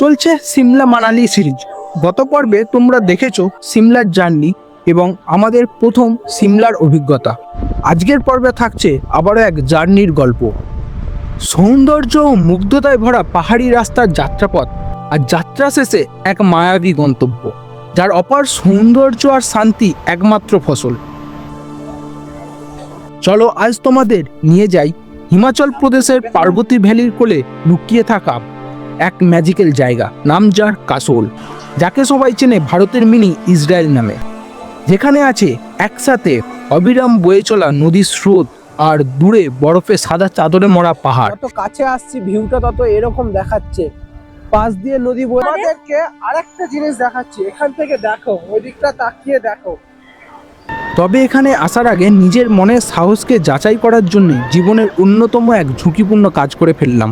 চলছে সিমলা মানালি সিরিজ। গত পর্বে তোমরা দেখেছো সিমলার জার্নি এবং আমাদের প্রথম সিমলার অভিজ্ঞতা। আজকের পর্বে থাকছে আবারও এক জার্নির গল্প। সৌন্দর্য ও মুগ্ধতায় ভরা পাহাড়ি রাস্তার যাত্রাপথ, আর যাত্রা শেষে এক মায়াবী গন্তব্য, যার অপার সৌন্দর্য আর শান্তি একমাত্র ফসল। চলো আজ তোমাদের নিয়ে যাই হিমাচল প্রদেশের পার্বতী ভ্যালির কোলে লুকিয়ে থাকা এক ম্যাজিক্যাল জায়গা, নাম যার কাসোল, যাকে সবাই চেনে ভারতের মিনি ইসরায়েল নামে। যেখানে আছে একসাথে অবিরাম বয়ে চলা নদীর স্রোত আর দূরে বরফে সাদা চাদরে মরা পাহাড়। যত কাছে আসছি ভিউটা তত এরকম দেখাচ্ছে, পাশ দিয়ে নদী বয়ে। আমাদেরকে আরেকটা জিনিস দেখাচ্ছি, এখান থেকে দেখো, ওই দিকটা তাকিয়ে দেখো। তবে এখানে আসার আগে নিজের মনের সাহসকে যাচাই করার জন্য জীবনের অন্যতম এক ঝুঁকিপূর্ণ কাজ করে ফেললাম।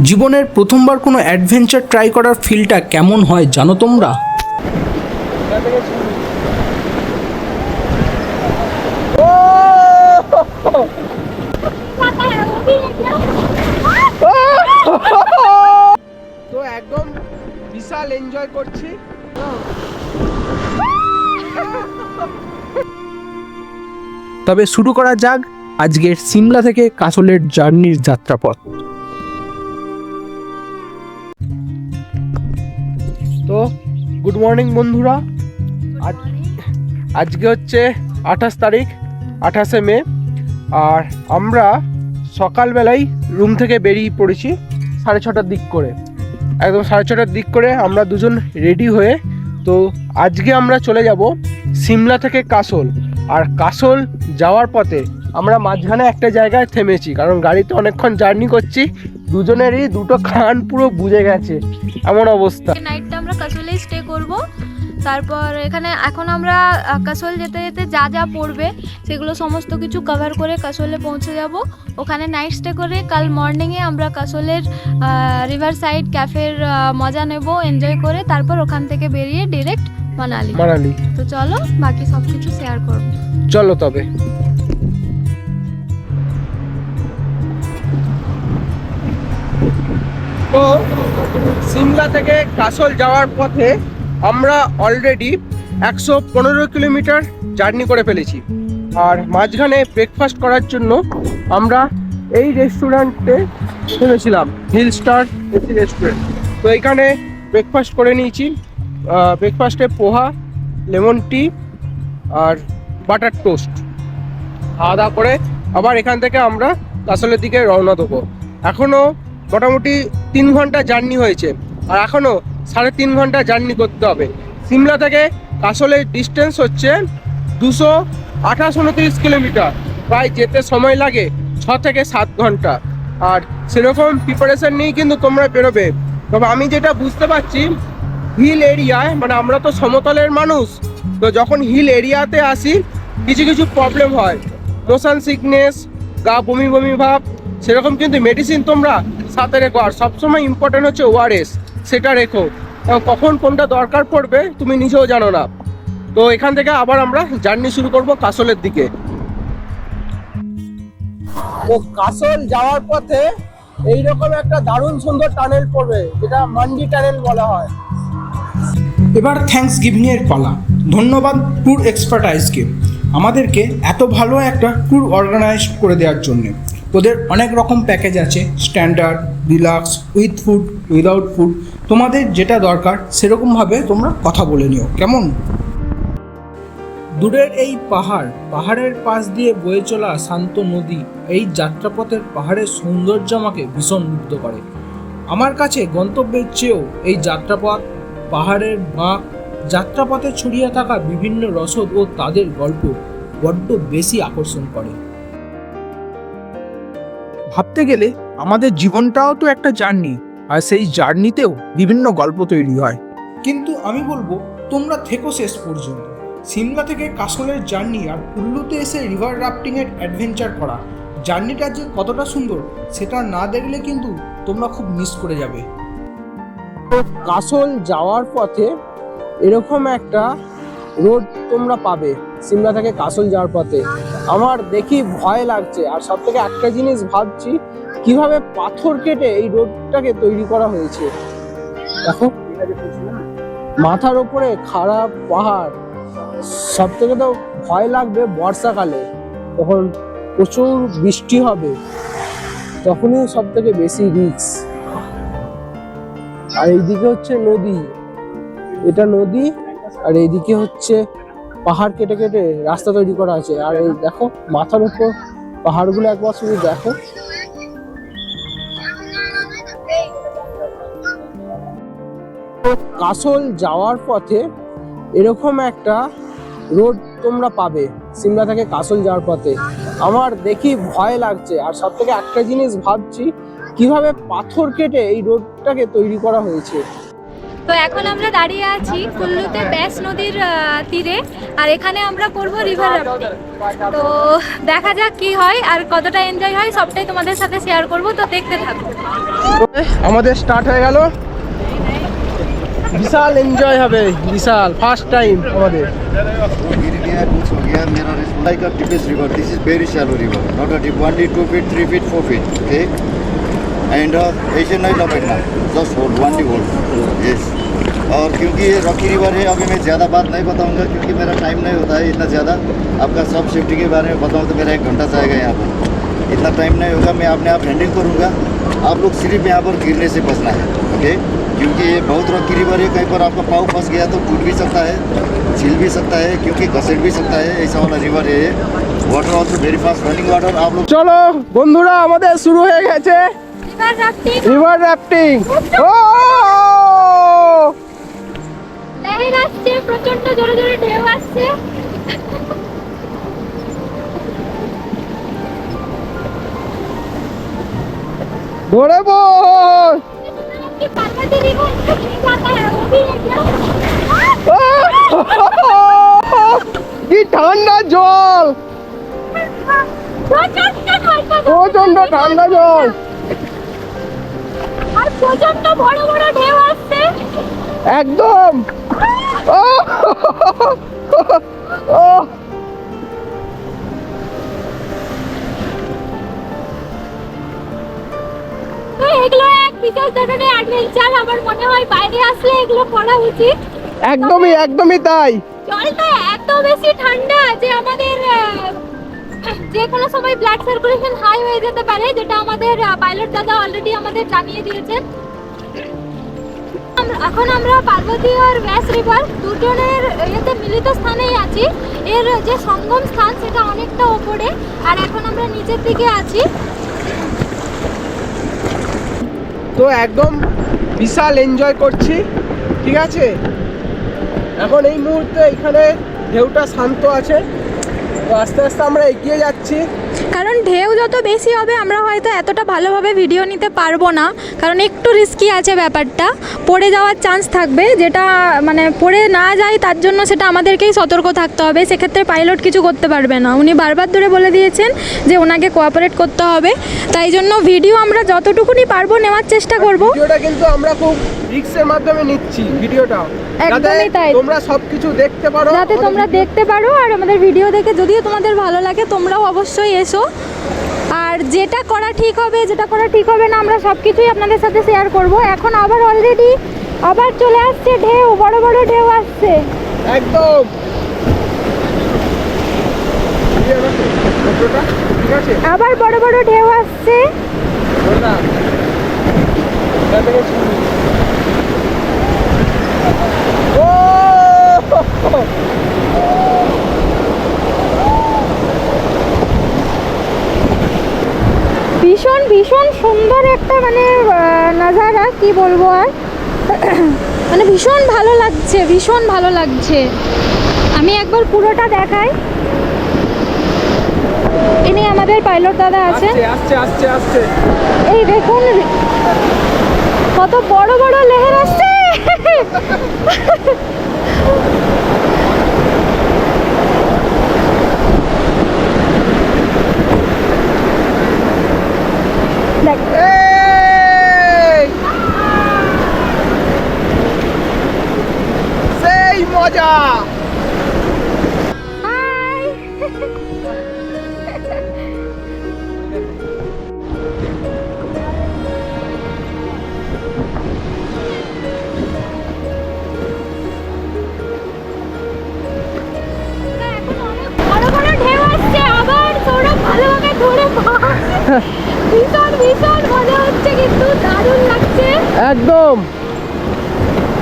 জীবনের প্রথমবার কোনো অ্যাডভেঞ্চার ট্রাই করার ফিলটা কেমন হয় জানো তোমরা? তো একদম বিশাল এনজয় করছি। তবে শুরু করা যাক আজকের সিমলা থেকে কাসোলের জার্নির যাত্রাপথ। তো গুড মর্নিং বন্ধুরা, আজকে হচ্ছে 28 তারিখ, 28শে মে। আর আমরা সকালবেলায় রুম থেকে বেরিয়ে পড়েছি 6:30টার দিক করে, একদম 6:30টার দিক করে আমরা দুজন রেডি হয়ে। তো আজকে আমরা চলে যাব সিমলা থেকে কাসোল। আর কাসোল যাওয়ার পথে আমরা মাঝখানে একটা জায়গায় থেমেছি, কারণ গাড়িতে অনেকক্ষণ জার্নি করছি, দুজনেরই দুটো কান পুরো বুজে গেছে, এমন অবস্থা। নাইটটা আমরা কাসোলেই স্টে করব। তারপর এখানে এখন আমরা কাসোল যেতে যেতে যা যা পড়বে সেগুলো সমস্ত কিছু কভার করে কাসোলে পৌঁছে যাব। ওখানে নাইট স্টে করে কাল মর্নিংয়ে আমরা কাসোলের রিভার সাইড ক্যাফের মজা নেব, এনজয় করে তারপর ওখান থেকে বেরিয়ে ডিরেক্ট মানালি। তো চলো বাকি সব কিছু শেয়ার করব। চলো তবে। তো সিমলা থেকে কাসোল যাওয়ার পথে আমরা অলরেডি 115 কিলোমিটার জার্নি করে ফেলেছি। আর মাঝখানে ব্রেকফাস্ট করার জন্য আমরা এই রেস্টুরেন্টে থেমেছিলাম, হিল স্টার এসি রেস্টুরেন্ট। তো এখানে ব্রেকফাস্ট করে নিয়েছি। ব্রেকফাস্টে পোহা, লেমন টি আর বাটার টোস্ট খাওয়া দাওয়া করে আবার এখান থেকে আমরা কাসোলের দিকে রওনা দেবো। এখনও মোটামুটি 3 ঘন্টা জার্নি হয়েছে, আর এখনও 3.5 ঘন্টা জার্নি করতে হবে। সিমলা থেকে কাসোলের ডিস্টেন্স হচ্ছে 228-29 কিলোমিটার, প্রায় যেতে সময় লাগে 6 থেকে 7 ঘন্টা। আর সেরকম প্রিপারেশন নিয়েই কিন্তু তোমরা বেরোবে। তবে আমি যেটা বুঝতে পারছি, হিল এরিয়ায়, মানে আমরা তো সমতলের মানুষ, তো যখন হিল এরিয়াতে আসি কিছু কিছু প্রবলেম হয়, মোশন সিকনেস, গা বমি বমি ভাব, সেরকম কিন্তু মেডিসিন তোমরা সাথে রেখো। আর সবসময় ইম্পর্টেন্ট হচ্ছে ওআরএস, সেটা রেখো, কখন কোনটা দরকার পড়বে তুমি নিজেও জানো না। তো এখান থেকে আবার আমরা জার্নি শুরু করব কাসোলের দিকে। তো কাসোল যাওয়ার পথে এইরকম একটা দারুণ সুন্দর টানেল পড়বে, যেটা মান্ডি টানেল বলা হয়। এবার থ্যাঙ্কস গিভিং এর পালা। ধন্যবাদ ট্যুর এক্সপার্টাইজকে আমাদেরকে এত ভালো একটা ট্যুর অর্গানাইজ করে দেওয়ার জন্য। ওদের অনেক রকম প্যাকেজ আছে, standard, deluxe, with food, without food. তোমাদের যেটা দরকার সেরকমভাবে তোমরা কথা বলে নিও, কেমন? দূরের এই পাহাড়ের পাশ দিয়ে বয়ে চলা শান্ত নদী, এই যাত্রাপথের পাহাড়ের সৌন্দর্য আমাকে ভীষণ মুগ্ধ করে। আমার কাছে গন্তব্যের চেয়েও এই যাত্রাপথ, পাহাড়ের বাঁক, যাত্রাপথে ছড়িয়ে থাকা বিভিন্ন রসদ ও তাদের গল্প বড্ড বেশি আকর্ষণ করে। ভাবতে গেলে আমাদের জীবনটাও তো একটা জার্নি, আর সেই জার্নিতেও বিভিন্ন গল্প তৈরি হয়। কিন্তু আমি বলবো তোমরা থেকো শেষ পর্যন্ত। সিমলা থেকে কাসোলের জার্নি আর কুল্লুতে এসে রিভার রাফটিংয়ের অ্যাডভেঞ্চার করা, জার্নিটা যে কতটা সুন্দর সেটা না দেখলে কিন্তু তোমরা খুব মিস করে যাবে। তো কাসোল যাওয়ার পথে এরকম একটা রোড তোমরা পাবে সিমলা থেকে কাসোল যাওয়ার পথে। আমার দেখি ভয় লাগছে, আর সব থেকে একটা জিনিস ভাবছি, কিভাবে পাথর কেটে এই রোডটাকে তৈরি করা হয়েছে। দেখো মাথার উপরে খারাপ পাহাড়। সব থেকে তো ভয় লাগবে বর্ষাকালে, তখন প্রচুর বৃষ্টি হবে, তখনই সব থেকে বেশি রিস্ক। আর এইদিকে হচ্ছে নদী, এটা নদী, আর এইদিকে হচ্ছে পাহাড় কেটে কেটে রাস্তা তৈরি করা আছে। আর এই দেখো মাথার উপর পাহাড়গুলো একবার শুধু দেখো। কাসল যাওয়ার পথে এরকম একটা রোড তোমরা পাবে সিমলা থেকে কাসল যাওয়ার পথে। আমার দেখি ভয় লাগছে, আর সব থেকে একটা জিনিস ভাবছি কিভাবে পাথর কেটে এই রোডটাকে তৈরি করা হয়েছে। তো এখন আমরা দাঁড়িয়ে আছি কুল্লুতে ব্যাস নদীর তীরে, আর এখানে আমরা করব রিভার রাফটিং। তো দেখা যাক কি হয় আর কতটা এনজয় হয়, সবটাই তোমাদের সাথে শেয়ার করব, তো দেখতে থাকো। আমাদের স্টার্ট হয়ে গেল, বিশাল এনজয় হবে, বিশাল ফার্স্ট টাইম আমাদের। गिर गया कुछ हो गया मेरा like a deepest river. This is very shallow river, not a deep 1 feet 2 feet 3 feet 4 feet, okay, and ऐसे नहीं लपेटना, just hold one D hold, yes। और क्योंकि ये रॉकी रिवर है, अभी मैं ज़्यादा बात नहीं बताऊंगा क्योंकि मेरा टाइम नहीं होता है इतना ज़्यादा। आपका सब सेफ्टी के बारे में बताऊँ तो मेरा 1 घंटा जाएगा यहाँ पर, इतना टाइम नहीं होगा। मैं अपने आप हैंडल करूँगा, आप लोग सिर्फ यहाँ पर गिरने से बचना है, ओके, क्योंकि ये बहुत रॉकी रिवर है, कहीं पर आपका पाँव फंस गया तो टूट भी सकता है, छिल भी सकता है, क्योंकि घसीट भी सकता है, ऐसा वाला रिवर है ये। Water also very fast running water. आप लोग চলো বন্ধুরা, আমাদের শুরু হয়ে গেছে রিভার রাফটিং। River rafting. ও লহর আসছে, প্রচন্ড জোরে জোরে ঢেউ আসছে। ধরে বল। कि पार्वती रिवर से जाता है वो भी है क्या? কি ঠান্ডা জল, প্রচন্ড ঠান্ডা জল, আর প্রচন্ড বড় বড় ঢেউ আসছে। একদম। তো এগুলো এক বিশেষ ধরনের অ্যাডভেঞ্চার, আমার মনে হয় বাইরে আসলে এগুলো করা উচিত। একদমই একদমই তাই। জলটা এত বেশি ঠান্ডা যে আমাদের যে কোনো সময় ব্লাড সার্কুলেশন হাই হয়ে যেতে পারে, যেটা আমাদের পাইলট দাদা অলরেডি আমাদের জানিয়ে দিয়েছেন। এখন আমরা পার্বতী আর ব্যাস রিভার দুজনের এতে মিলিত স্থানেই আছি। এর যে সঙ্গম স্থান সেটা অনেকটা ওপরে, আর এখন আমরা নিচের দিকে আছি। তো একদম বিশাল এনজয় করছি, ঠিক আছে। এখন এই মুহূর্তে এখানে ঢেউটা শান্ত আছে, তো আস্তে আস্তে আমরা এগিয়ে যাচ্ছি। কারণ ঢেউ যত বেশি হবে আমরা হয়তো এতটা ভালোভাবে ভিডিও নিতে পারবো না, কারণ একটু রিস্কি আছে ব্যাপারটা, পড়ে যাওয়ার চান্স থাকবে, যেটা মানে পড়ে না যায় তার জন্য সেটা আমাদেরকেই সতর্ক থাকতে হবে। সেক্ষেত্রে পাইলট কিছু করতে পারবে না, উনি বারবার ধরে বলে দিয়েছেন যে ওনাকে কোঅপারেট করতে হবে। তাই জন্য ভিডিও আমরা যতটুকুনি পারবো নেওয়ার চেষ্টা করব। ভিডিওটা কিন্তু আমরা খুব রিস্কের মাধ্যমে নিচ্ছি ভিডিওটা, একদমই তাই, তোমরা সবকিছু দেখতে পারো, যাতে তোমরা দেখতে পারো, আর আমাদের ভিডিও দেখে যদিও তোমাদের ভালো লাগে তোমরাও অবশ্যই এসো। আর যেটা করা ঠিক হবে, যেটা করা ঠিক হবে না, আমরা সব কিছুই আপনাদের সাথে শেয়ার করব। এখন আবার অলরেডি আবার চলে আসছে ঢেউ, বড় বড় ঢেউ আসছে একদম। ঠিক আছে, আবার বড় বড় ঢেউ আসছে। ও ভীষণ ভীষণ সুন্দর একটা মানে নাজারা, কি বলবো আর, মানে ভীষণ ভালো লাগছে, ভীষণ ভালো লাগছে। আমি একবার পুরোটা দেখাই। ইনি আমাদের পাইলট দাদা আছেন। আসছে আসছে আসছে, এই দেখুন কত বড় বড় লেহের আসছে। দেখ সেই মজা। হাই। একদম।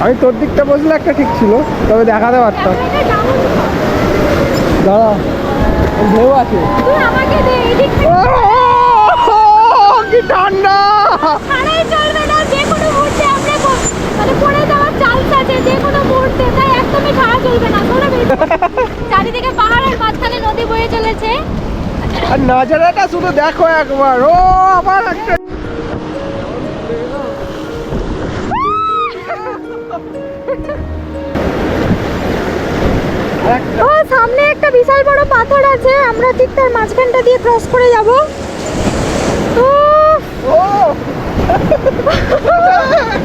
আমি তোর দিকটা বসলে একটা ঠিক ছিল, তবে দেখাতে পারতাম। দাঁড়া, ঢেউ আছে। তুই আমাকে দে এদিক থেকে। কি ঠান্ডা! ছাড়াই চলবে না, যে কোনো মুহূর্তে আমরা মানে পড়ে যাওয়ার চান্স আছে যে কোনো মুহূর্তে, তাই একদমই ছাড়া চলবে না। চলে চারিদিকে পাহাড়ের মাঝখানে নদী বয়ে চলেছে। আর নাজারাটা শুধু দেখো একবার। ও আবার একটা ও সামনে একটা বিশাল বড় পাথর আছে, আমরা ঠিক তার মাঝখানটা দিয়ে ক্রস করে যাব। ও ও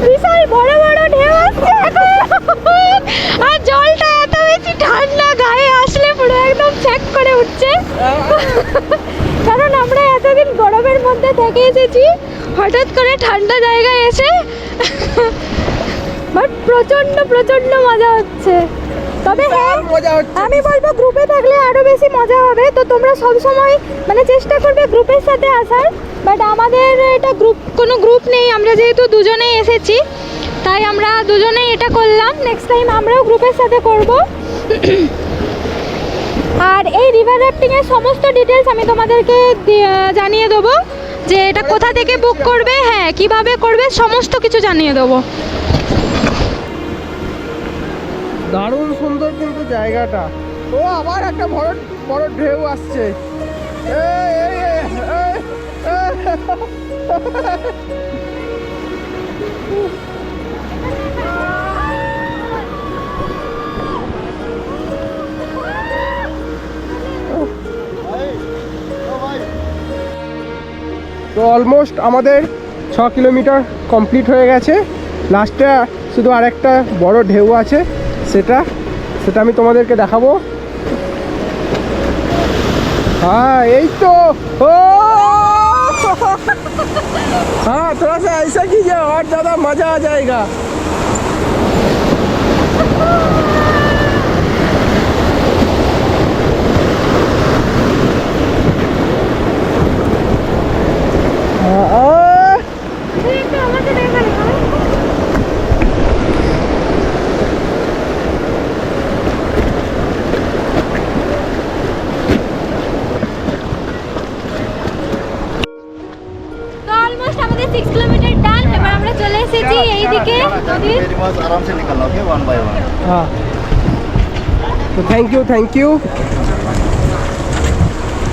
বিশাল বড় বড় ঢেউ আসছে এখন। আর জলটা এত বেশি ঠান্ডা, গায়ে আসলে পুরো একদম চেক করে উঠছে। কারণ আমরা এতদিন গরমের মধ্যে থেকে এসেছি, হঠাৎ করে ঠান্ডা জায়গায় এসে বাট প্রচন্ড প্রচন্ড মজা হচ্ছে। তবে হ্যাঁ, মজা হচ্ছে। আমি বলবো গ্রুপে থাকলে আরো বেশি মজা হবে। তো তোমরা সব সময় মানে চেষ্টা করবে গ্রুপের সাথে আসার, বাট আমাদের এটা কোনো গ্রুপ নেই, আমরা যেহেতু দুজনেই এসেছি তাই আমরা দুজনেই এটা করলাম। নেক্সট টাইম আমরাও গ্রুপের সাথে করব। আর এই রিভার রাফটিং এর সমস্ত ডিটেলস আমি তোমাদেরকে জানিয়ে দেবো, যে এটা কোথা থেকে বুক করবে, হ্যাঁ কিভাবে করবে, সমস্ত কিছু জানিয়ে দেবো। দারুণ সুন্দর কিন্তু জায়গাটা। ও আবার একটা বড় বড় ঢেউ আসছে। এই, এই, এই, এই, তো অলমোস্ট আমাদের 6 কিলোমিটার কমপ্লিট হয়ে গেছে। লাস্টে শুধু আরেকটা বড় ঢেউ আছে, সেটা আমি তোমাদেরকে দেখাবো। हाँ यही तो ओ हाँ, थोड़ा सा ऐसा कीजिए और ज़्यादा मज़ा आ जाएगा। आराम से निकल लोगे 1 by 1। हाँ तो थैंक यू।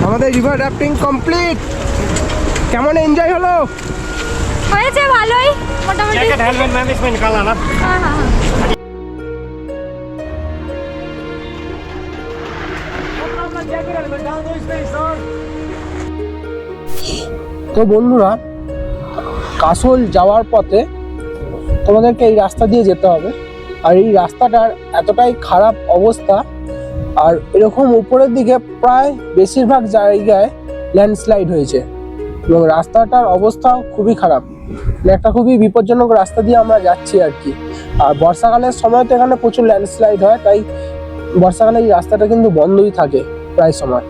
আমাদের রিভার রাফটিং কমপ্লিট। কেমন এনজয় হলো? হয়েছে ভালোই মোটামুটি। जैकेट हेलमेट मैम इसमें निकालना ना। হ্যাঁ হ্যাঁ হ্যাঁ। जैकेट हेलमेट डाल दो इसमें सर। তো বন্ধুরা, কাসল যাওয়ার পথে তোমাদেরকে এই রাস্তা দিয়ে যেতে হবে। আর এই রাস্তাটার এতটাই খারাপ অবস্থা, আর এরকম উপরের দিকে প্রায় বেশিরভাগ জায়গায় ল্যান্ডস্লাইড হয়েছে এবং রাস্তাটার অবস্থা খুবই খারাপ। একটা খুবই বিপজ্জনক রাস্তা দিয়ে আমরা যাচ্ছি আর কি। আর বর্ষাকালের সময় তো এখানে প্রচুর ল্যান্ডস্লাইড হয়, তাই বর্ষাকালে এই রাস্তাটা কিন্তু বন্ধই থাকে প্রায় সময়।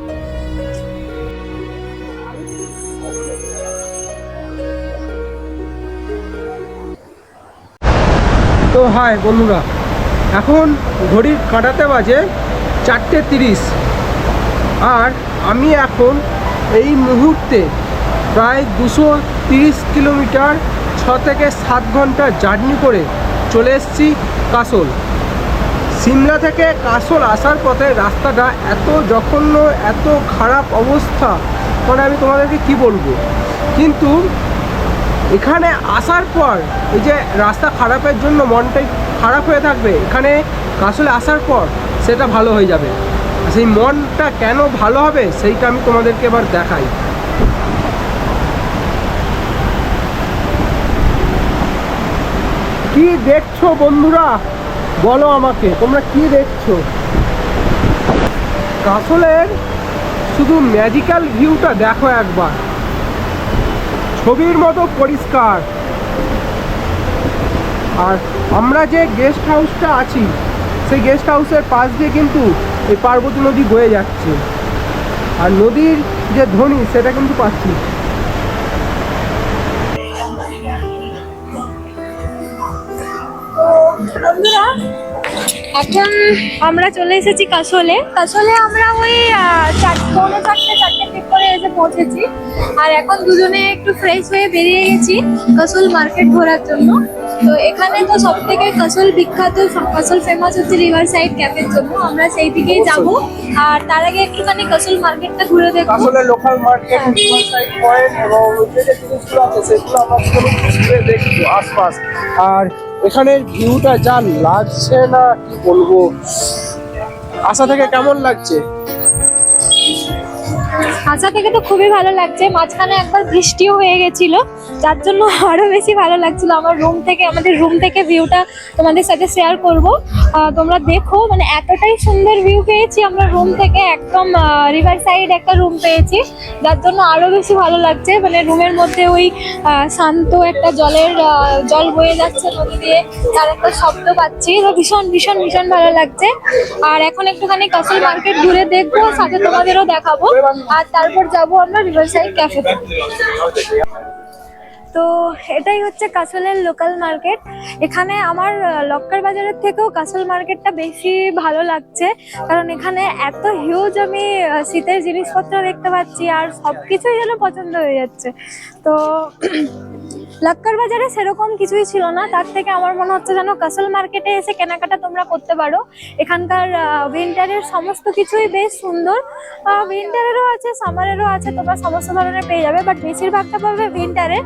তো হাই বন্ধুরা, এখন ঘড়ির কাঁটাতে বাজে 4:30, আর আমি এখন এই মুহূর্তে প্রায় 230 কিলোমিটার 6 থেকে 7 ঘন্টা জার্নি করে চলে এসেছি কাসল। সিমলা থেকে কাসল আসার পথে রাস্তাটা এত জঘন্য, এত খারাপ অবস্থা, মানে আমি তোমাদেরকে কি বলবো। কিন্তু এখানে আসার পর এই যে রাস্তা খারাপের জন্য মনটাই খারাপ হয়ে থাকবে, এখানে কাসলে আসার পর সেটা ভালো হয়ে যাবে। সেই মনটা কেন ভালো হবে সেইটা আমি তোমাদেরকে এবার দেখাই। কি দেখছো বন্ধুরা, বলো আমাকে তোমরা কি দেখছো? কাসলের শুধু ম্যাজিক্যাল ভিউটা দেখো একবার, ছবির মতো পরিষ্কার। আর আমরা যে গেস্ট হাউসটা আছি, সেই গেস্ট হাউসের পাশ দিয়ে কিন্তু এই পার্বতী নদী বয়ে যাচ্ছে, আর নদীর যে ধ্বনি সেটা কিন্তু পাচ্ছি। বন্ধুরা, এখন আমরা চলে এসেছি কাসলে। আমরা ওই 4:45 ঠিক করে এসে পৌঁছেছি। আর এখন দুজনে একটু ফ্রেশ হয়ে বেরিয়ে গেছি কাসল মার্কেট ঘোরার জন্য। তো এখানে তো সব থেকে কাসল বিখ্যাত, কাসল ফেমাস হচ্ছে রিভার সাইড ক্যাফের জন্য। আমরা সেই দিকেই যাব। আর তার আগে একটুখানি কাসল মার্কেটটা ঘুরে দেখবো। আসলে লোকাল মার্কেট, সাইড পয়েন্ট এবং যে যে জিনিসগুলো আছে সেগুলো আমরা ঘুরে দেখবো আশপাশ। আর এখানের ভিউটা যা লাগছে না কি বলবো, আশা থেকে কেমন লাগছে? আশা থেকে তো খুবই ভালো লাগছে। মাঝখানে একবার বৃষ্টিও হয়ে গেছিল, যার জন্য আরো বেশি ভালো লাগছিল। আমাদের রুম থেকে ভিউটা তোমাদের সাথে শেয়ার করব। তোমরা দেখো, মানে এতটাই সুন্দর ভিউ পেয়েছি আমরা রুম থেকে, একদম রিভার সাইড একটা রুম পেয়েছি, যার জন্য আরো বেশি ভালো লাগছে। মানে রুমের মধ্যে ওই শান্ত একটা জল বয়ে যাচ্ছে নদী দিয়ে, তার একটা শব্দ পাচ্ছি। তো ভীষণ ভীষণ ভীষণ ভালো লাগছে। আর এখন একটুখানি কাসল মার্কেট ঘুরে দেখবো, সাথে তোমাদেরও দেখাবো। আর তারপর যাবো আমরা রিভার সাইড ক্যাফেতে। তো এটাই হচ্ছে কাসলের লোকাল মার্কেট। এখানে আমার লক্কার বাজারের থেকেও কাসল মার্কেটটা বেশি ভালো লাগছে, কারণ এখানে এত হিউজ আমি শীতের জিনিসপত্র দেখতে পাচ্ছি, আর সব কিছুই যেন পছন্দ হয়ে যাচ্ছে। তো লক্কার বাজারে সেরকম কিছুই ছিল না, তার থেকে আমার মনে হচ্ছে যেন কাসল মার্কেটে এসে কেনাকাটা তোমরা করতে পারো। এখানকার উইন্টারের সমস্ত কিছুই বেশ সুন্দর। উইন্টারেরও আছে, সামারেরও আছে, তোমরা সমস্ত ধরনের পেয়ে যাবে, বাট বেশিরভাগটা পাবে উইন্টারে।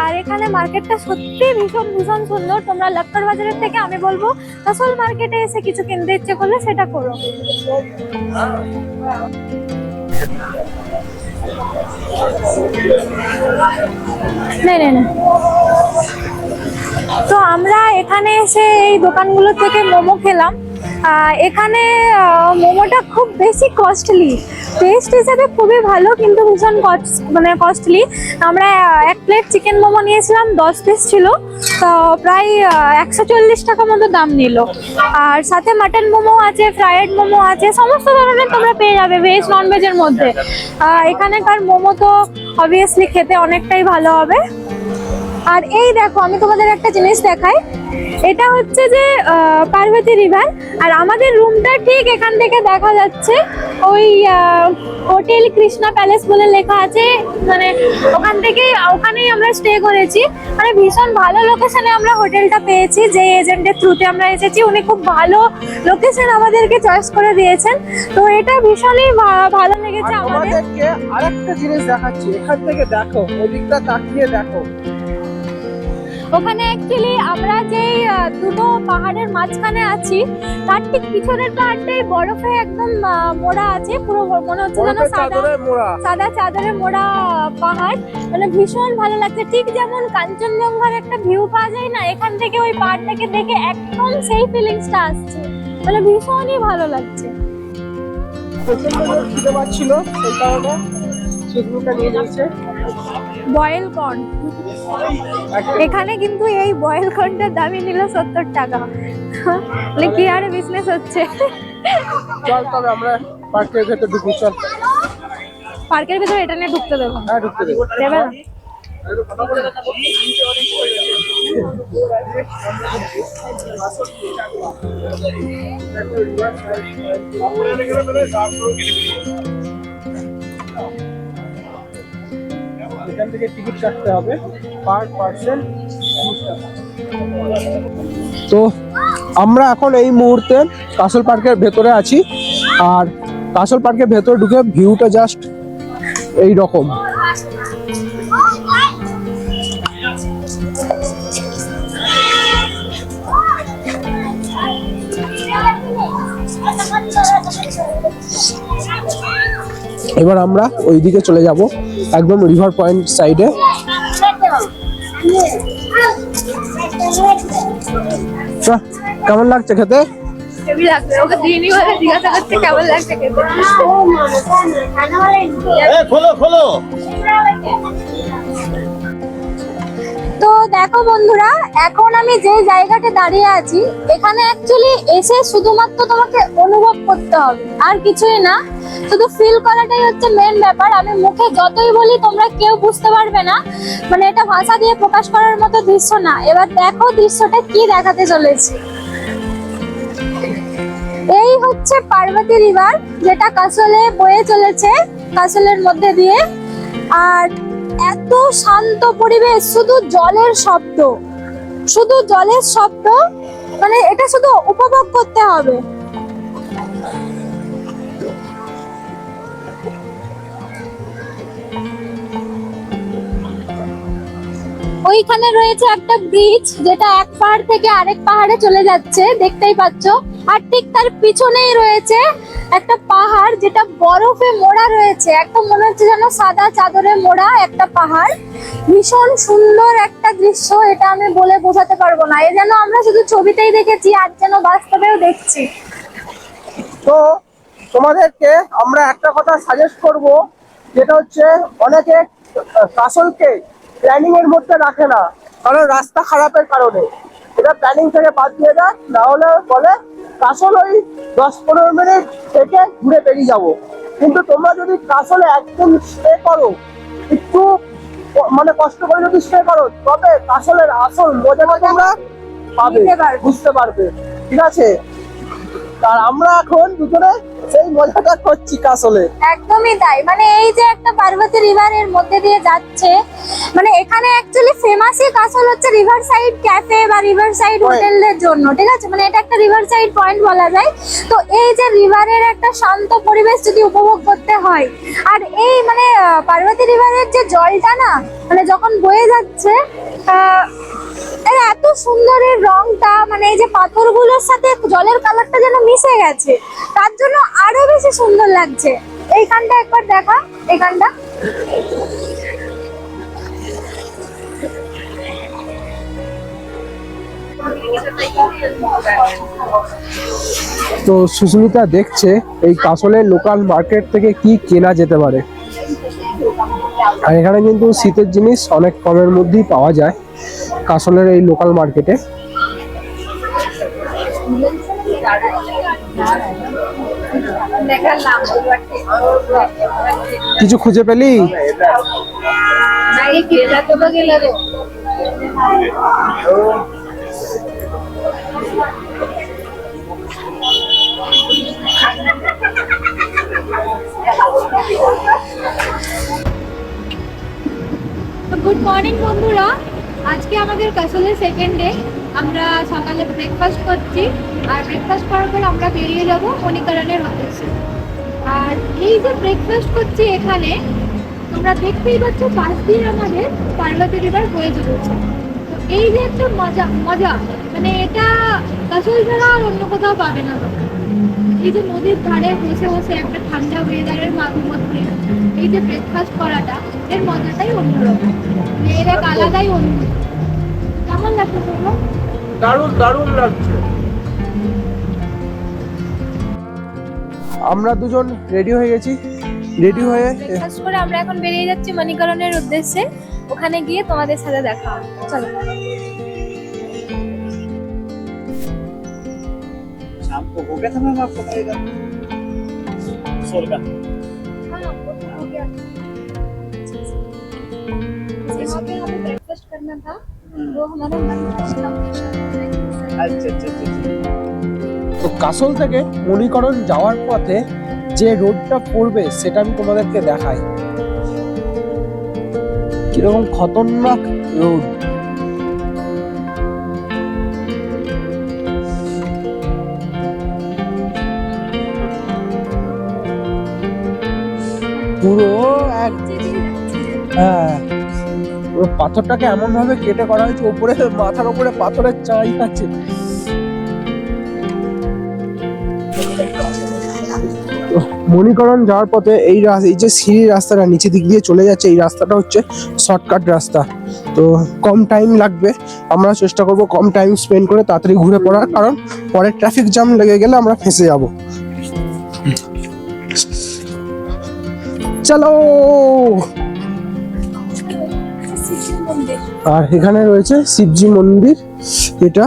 আর এখানে মার্কেটটা সত্যি ভীষণ ভীষণ সুন্দর। তোমরা লক্কার বাজারের থেকে আমি বলবো কাসল মার্কেটে এসে কিছু কিনতে ইচ্ছে করলে সেটা করো। না। তো আমরা এখানে এসে এই দোকানগুলো থেকে মোমো খেলাম। এখানে মোমোটা খুব বেশি কস্টলি, টেস্ট হিসেবে খুবই ভালো, কিন্তু ভীষণ কস্টলি। আমরা এক প্লেট চিকেন মোমো নিয়েছিলাম, 10 পিস ছিল, তো প্রায় 140 টাকা মতো দাম নিল। আর সাথে মাটন মোমো আছে, ফ্রাইড মোমো আছে, সমস্ত ধরনের তোমরা পেয়ে যাবে ভেজ নন ভেজের মধ্যে। এখানকার মোমো তো অবভিয়াসলি খেতে অনেকটাই ভালো হবে। আর এই দেখো, আমি তোমাদের একটা জিনিস দেখাই। এটা হচ্ছে যে পার্বতী রিভার, আর আমাদের রুমটা ঠিক এখান থেকে দেখা যাচ্ছে। ওই হোটেল কৃষ্ণা প্যালেস বলে লেখা আছে, মানে ওখানেই আমরা স্টে করেছি। মানে ভীষণ ভালো লোকেশনে আমরা হোটেলটা পেয়েছি। যে এজেন্টের থ্রুতে আমরা এসেছি, উনি খুব ভালো লোকেশন আমাদেরকে চয়েস করে দিয়েছেন। তো এটা ভীষণই ভালো লেগেছে আমাদের। আমাদেরকে আরেকটা জিনিস দেখাচ্ছি, এখান থেকে দেখো, ওদিকটা তাকিয়ে দেখো। ওখানে অ্যাকচুয়ালি আমরা যেই দুটো পাহাড়ের মাঝখানে আছি, তার ঠিক পিছনের পাহাড়টাই বরফে একদম মোড়া আছে, পুরো মনে হচ্ছে যেন সাদা চাদরে মোড়া পাহাড়। মানে ভীষণ ভালো লাগছে, ঠিক যেমন কাঞ্চনজঙ্ঘার একটা ভিউ পাওয়া যায় না, এখান থেকে ওই পাহাড়টাকে দেখে একদম সেই ফিলিংসটা আসছে। মানে ভীষণই ভালো লাগছে। খিদে পাচ্ছিল, সেই কারণে সেগুলোটা নিয়ে যাচ্ছে। বয়েল কর্ন, এখানে কিন্তু এই বয়েল কর্নটার দামই নিল 70 টাকা। মানে কি আরে বিজনেস হচ্ছে। চল তবে আমরা পার্কের ভেতর ঢুকি, চল। পার্কের ভেতর এটা নিয়ে ঢুকতে দেবো? হ্যাঁ, ঢুকতে দেবো। দেবে না? এখান থেকে টিকিট কাটতে হবে পার পার্সন। তো আমরা এখন এই মুহূর্তে কাসল পার্কের ভেতরে আছি। আর কাসল পার্কের ভেতরে ঢুকে ভিউটা জাস্ট এই রকম। এবার আমরা ওইদিকে চলে যাব, একদম রিভার পয়েন্ট সাইডে। কেমন লাগছে খেতে? হেভি লাগছে। ওকে দিনই বলে জিজ্ঞাসা করছে কেমন লাগছে খেতে। খোলো তো দেখো বন্ধুরা, এখন আমি যে জায়গাতে দাঁড়িয়ে আছি, এখানে অ্যাকচুয়ালি এসে শুধুমাত্র তোমাকে অনুভব করতে হবে, আর কিছুই না। শুধু ফিল করাটাই হচ্ছে মেন ব্যাপার। আমি মুখে যতই বলি তোমরা কেউ বুঝতে পারবে না, মানে এটা ভাষা দিয়ে প্রকাশ করার মতো দৃশ্য না। এবার দেখো দৃশ্যটা কি দেখাতে চলেছে। এই হচ্ছে পার্বতী রিভার, যেটা কাসলে বয়ে চলেছে কাসলের মধ্যে দিয়ে। আর এত শান্ত পরিবেশ, শুধু জলের শব্দ, শুধু জলের শব্দ, মানে এটা শুধু উপভোগ করতে হবে। ওইখানে রয়েছে একটা ব্রিজ, যেটা এক পাহাড় থেকে আরেক পাহাড়ে চলে যাচ্ছে, দেখতেই পাচ্ছ। আর ঠিক তার পিছনেই রয়েছে একটা পাহাড়, যেটা বরফে মোড়া রয়েছে, একদম মনে হচ্ছে যেন সাদা চাদরে মোড়া একটা পাহাড়। ভীষণ সুন্দর একটা দৃশ্য, এটা আমি বলে বোঝাতে পারবো না। এ যেন আমরা শুধু ছবিতেই দেখেছি, আর যেন বাস্তবেও দেখছি। তো তোমাদেরকে আমরা একটা কথা সাজেস্ট করব, যেটা হচ্ছে অনেকে কাসলকে প্ল্যানিং এর মধ্যে রাখে না, কারণ রাস্তা খারাপের কারণে। এটা প্ল্যানিং থেকে বাদ দিয়ে দেয়, না হলে বলে কাসল ওই 10-15 মিনিট থেকে ঘুরে বেরিয়ে যাব। কিন্তু তোমরা যদি কাসলে একদিন স্টে করো, একটু মানে কষ্ট করে যদি স্টে করো, তবে কাসলের আসল মজাটা তোমরা পাবে, বুঝতে পারবে। ঠিক আছে? আর আমরা এখন দুজনে সেই মজাটা করছি কাসলে। একদমই তাই, মানে এই যে একটা পার্বতী রিভারের মধ্যে দিয়ে যাচ্ছে, মানে এখানে অ্যাকচুয়ালি ফেমাসই কাসল হচ্ছে রিভার সাইড ক্যাফে বা রিভার সাইড হোটেলের জন্য। ঠিক আছে, মানে এটা একটা রিভার সাইড পয়েন্ট বলা যায়। তো এই যে রিভারের একটা শান্ত পরিবেশ যদি উপভোগ করতে হয়, আর এই মানে পার্বতী রিভারের যে জলটা না, মানে যখন বয়ে যাচ্ছে, এত সুন্দর এর রংটা, মানে এই যে পাথরগুলোর সাথে জলের কালারটা যেন মিশে গেছে, তার জন্য আরো বেশি সুন্দর লাগছে। এইখানটা একবার দেখা, এইখানটা তো সুস্মিতা দেখছে এই কাসলের লোকাল মার্কেট থেকে কি কেনা যেতে পারে। আর এখানে কিন্তু শীতের জিনিস অনেক কমের মধ্যেই পাওয়া যায় কাসলের এই লোকাল মার্কেটে। কিছু খুঁজে পেলি? গুড মর্নিং বন্ধুরা, আজকে আমাদের কাসলের সেকেন্ড ডে। আমরা সকালে ব্রেকফাস্ট করছি, আর ব্রেকফাস্ট করার পর আমরা বেরিয়ে যাব মণিকরণের উদ্দেশ্যে। আর এই যে ব্রেকফাস্ট করছি এখানে, তোমরা দেখতেই পাচ্ছ পাশ দিয়ে আমাদের পার্বতী রিভার বয়ে চলেছে। তো এই যে একটা মজা, মানে এটা কাসল ছাড়া আর অন্য কোথাও পাবে না তোমরা। এই যে নদীর ধারে বসে বসে একটা ঠান্ডা ওয়েদারের মধ্যে এই যে ব্রেকফাস্ট করাটা, এর মজাটাই অন্যরকম, এর এক আলাদাই অনুভূতি। কেমন লাগছে তোমরা? দারুণ দারুণ লাগছে। আমরা দুজন রেডি হয়ে গেছি, রেডি হয়ে ব্রেকফাস্ট করে আমরা এখন বেরিয়ে যাচ্ছি মণিকরণের উদ্দেশ্যে। ওখানে গিয়ে তোমাদের সাথে দেখা হবে। চলো। शाम को हो गया था मैम आपको खाएगा 16 का हाँ, वो तो हो गया। वहाँ पे हमें ब्रेकफास्ट करना था, वो हमारा मन अच्छा अच्छा अच्छा তো কাসল থেকে মণিকরণ যাওয়ার পথে যে রোডটা পড়বে সেটা আমি তোমাদেরকে দেখাই। কিরকম খতরনাক রোড। পুরো এক হ্যাঁ, পুরো পাথরটাকে এমন ভাবে কেটে করা হয়েছে, উপরে মাথার উপরে পাথরের চাই আছে। মণিকরণ যাওয়ার পথে এই যে সিঁড়ির রাস্তাটা নিচে দিক দিয়ে চলে যাচ্ছে, এই রাস্তাটা হচ্ছে শর্টকাট রাস্তা। তো কম টাইম লাগবে, আমরা চেষ্টা করব কম টাইম স্পেন্ড করে তাড়াতাড়ি ঘুরে পড়ার, কারণ পরে ট্রাফিক জ্যাম লেগে গেলে আমরা ফেঁসে যাব। চলো। আর এখানে রয়েছে শিবজি মন্দির, এটা।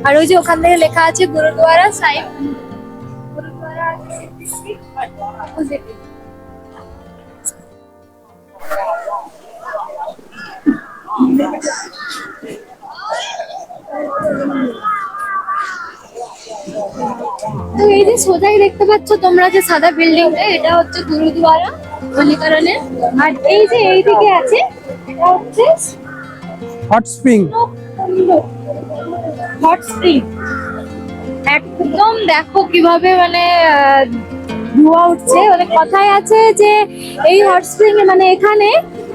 আর ওই যে ওখান থেকে লেখা আছে গুরুদ্বারা সাহিব। এই যে সোজাই দেখতে পাচ্ছ তোমরা যে সাদা বিল্ডিংটা, এটা হচ্ছে গুরুদুয়ারা মণিকরণের। আর এই যে এইদিকে আছে এটা হচ্ছে হট স্প্রিং। Hot spring. একদম দেখো কিভাবে মানে ধোঁয়া উঠছে। মানে কথায় আছে যে এই হট স্প্রিং মানে এখানে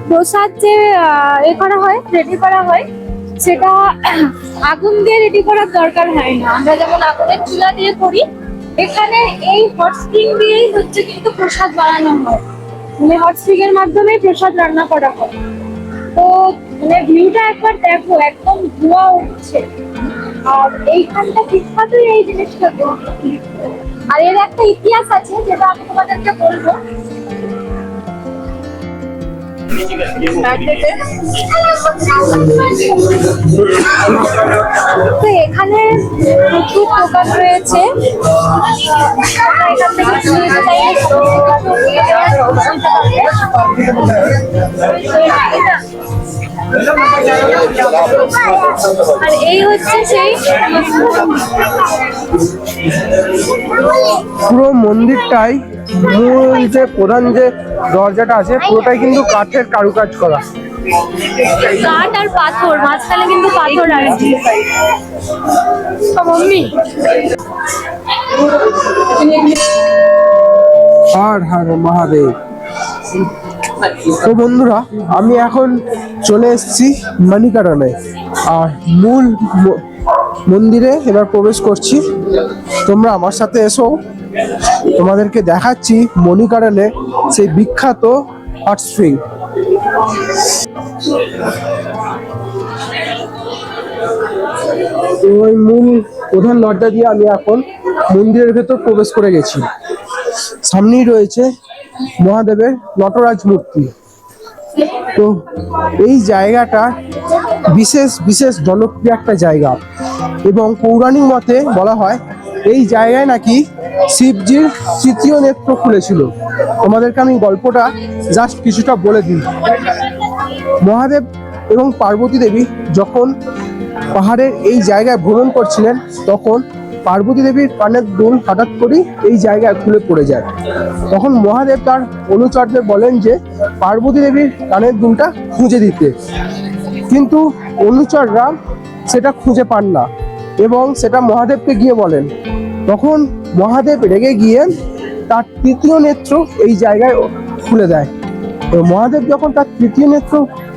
প্রসাদ যে এ করা হয়, রেডি করা হয়, সেটা আগুন দিয়ে রেডি করার দরকার হয় না। আমরা যেমন আগুনের চুলা দিয়ে করি, এখানে এই হট স্প্রিং দিয়েই হচ্ছে কিন্তু প্রসাদ বানানো হয়। মানে হট স্প্রিং এর মাধ্যমেই প্রসাদ রান্না করা হয়। তো মানে ভিউটা একবার দেখো, একদম ধোঁয়া উঠছে। আর এইখানটা বিখ্যাত এই জিনিসটা। আর এর একটা ইতিহাস আছে যেটা আমি তোমাদেরকে বলবো। তো এখানে প্রচুর দোকান রয়েছে। আমরা এখান থেকে কিনতে চাইলে আর এই হচ্ছে সেই পুরো মন্দিরটাই, মূল যে প্রধান যে দরজাটা আছে পুরোটাই কিন্তু কাঠের কারুকাজ করা। কাঠ আর পাথর, মাঝখানে কিন্তু পাথর আছে। মম্মি হর হর মহাদেব। তো বন্ধুরা, আমি এখন চলে এসেছি মণিকরণে, আর মূল মন্দিরে এবার প্রবেশ করছি। তোমরা আমার সাথে এসো, তোমাদেরকে দেখাচ্ছি মণিকরণে সেই বিখ্যাত হট স্প্রিং। ওই মূল প্রধান দরজা দিয়ে আমি এখন মন্দিরের ভেতর প্রবেশ করে গেছি। সামনেই রয়েছে মহাদেবের নটরাজ মূর্তি। তো এই জায়গাটা বিশেষ বিশেষ জনপ্রিয় একটা জায়গা, এবং পৌরাণিক মতে বলা হয় এই জায়গায় নাকি শিবজির তৃতীয় নেত্র খুলেছিল। তোমাদেরকে আমি গল্পটা জাস্ট কিছুটা বলে দিই। মহাদেব এবং পার্বতী দেবী যখন পাহাড়ের এই জায়গায় ভ্রমণ করছিলেন, তখন পার্বতী দেবীর কানের দুল হঠাৎ করেই এই জায়গায় খুলে পড়ে যায়। তখন মহাদেব তার অনুচরদের বলেন যে পার্বতী দেবীর কানের দুলটা খুঁজে দিতে, কিন্তু অনুচররা সেটা খুঁজে পান না এবং সেটা মহাদেবকে গিয়ে বলেন। তখন মহাদেব রেগে গিয়ে তার তৃতীয় নেত্র এই জায়গায় খুলে দেয়। তো মহাদেব যখন তার তৃতীয় নেত্র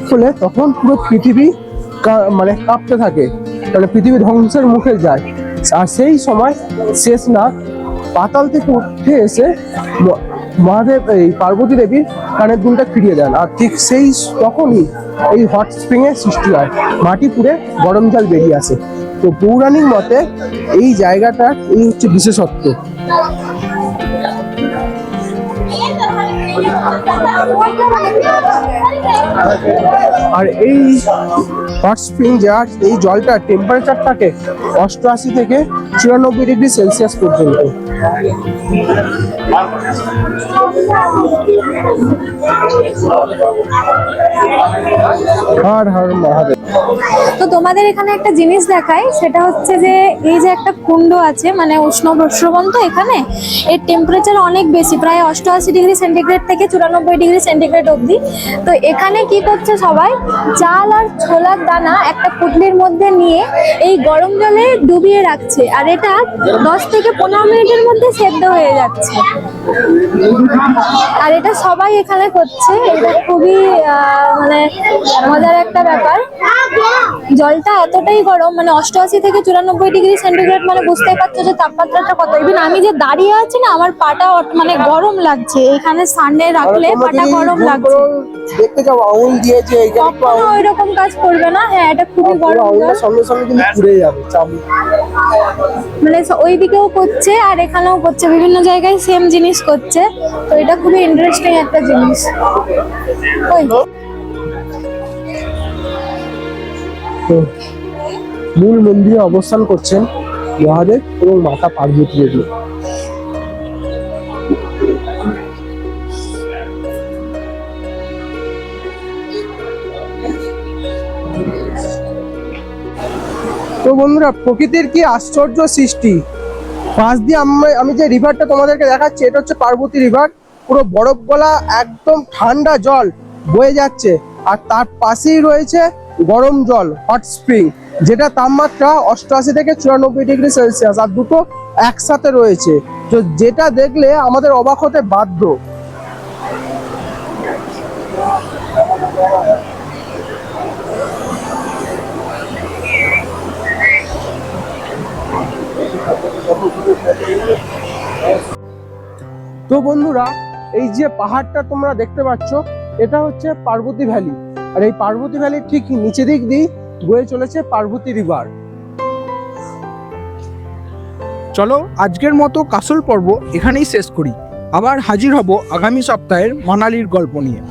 খুলে, তখন পুরো পৃথিবী মানে কাঁপতে থাকে, মানে পৃথিবী ধ্বংসের মুখে যায়। আর সেই সময় শেষনাগ পাতাল থেকে উঠে এসে মহাদেব এই পার্বতী দেবীর কানের দুলটা ফিরিয়ে দেন। আর ঠিক সেই তখনই এই হট স্প্রিং এর সৃষ্টি হয়, মাটি পুড়ে গরম জল বেরিয়ে আসে। তো পৌরাণিক মতে এই জায়গাটার এই হচ্ছে বিশেষত্ব। আর এই হট স্প্রিং যার এই জলটার টেম্পারেচার থাকে 88 থেকে 94 ডিগ্রি সেলসিয়াস পর্যন্ত। হর হর মহাদেব। তো তোমাদের এখানে একটা জিনিস দেখাই, সেটা হচ্ছে যে এই যে একটা কুণ্ড আছে, মানে উষ্ণ প্রস্রবণ, তো এখানে এর টেম্পারেচার অনেক বেশি, প্রায় 88 ডিগ্রি সেন্টিগ্রেড থেকে 94 ডিগ্রি সেন্টিগ্রেড অবধি। তো এখানে কি করছে সবাই, চাল আর ছোলার দানা একটা পুটলির মধ্যে নিয়ে এই গরম জলে ডুবিয়ে রাখছে, আর এটা 10 থেকে 15 মিনিটের মধ্যে সেদ্ধ হয়ে যাচ্ছে। আর এটা সবাই এখানে করছে, এটা খুবই মানে মজার একটা ব্যাপার। জলটা এতটাই গরম, মানে 88 থেকে 94 ডিগ্রি সেন্টিগ্রেড, মানে বুঝতেই পারছো যে তাপমাত্রাটা কত। ইভেন আমি যে দাঁড়িয়ে আছি না, আমার পাটা মানে গরম লাগছে, এখানে সামনে রাখলে পাটা গরম লাগছে। দেখতে যাও আউল দিয়ে যে কখনো ওইরকম কাজ করবে না। হ্যাঁ, এটা খুবই গরম জল। সঙ্গে সঙ্গে কিন্তু পুড়ে যাবে চাবি। মানে ওইদিকেও করছে আর এখানেও করছে, বিভিন্ন জায়গায় সেম জিনিস করছে। তো এটা খুবই ইন্টারেস্টিং একটা জিনিস। ওই তো মূল মন্দিরে অবস্থান করছেন মহাদেব এবং মাতা পার্বতী দেবী। তো বন্ধুরা, প্রকৃতির কি আশ্চর্য সৃষ্টি। পাশ দিয়ে আমি যে রিভারটা তোমাদেরকে দেখাচ্ছি, এটা হচ্ছে পার্বতী রিভার। পুরো বরফ গলা একদম ঠান্ডা জল বয়ে যাচ্ছে, আর তার পাশেই রয়েছে গরম জল, হট স্প্রিং, যেটা তাপমাত্রা 88 থেকে 94 ডিগ্রি সেলসিয়াস, আর দুটো একসাথে রয়েছে। তো যেটা দেখলে আমাদের অবাক হতে বাধ্য। তো বন্ধুরা, এই যে পাহাড়টা তোমরা দেখতে পাচ্ছ, এটা হচ্ছে পার্বতী ভ্যালি, আর এই পার্বতী ভ্যালির ঠিক নিচে দিক দিয়ে বয়ে চলেছে পার্বতী রিভার। চলো আজকের মতো কাসল পর্ব এখানেই শেষ করি। আবার হাজির হব আগামী সপ্তাহের মানালির গল্প নিয়ে।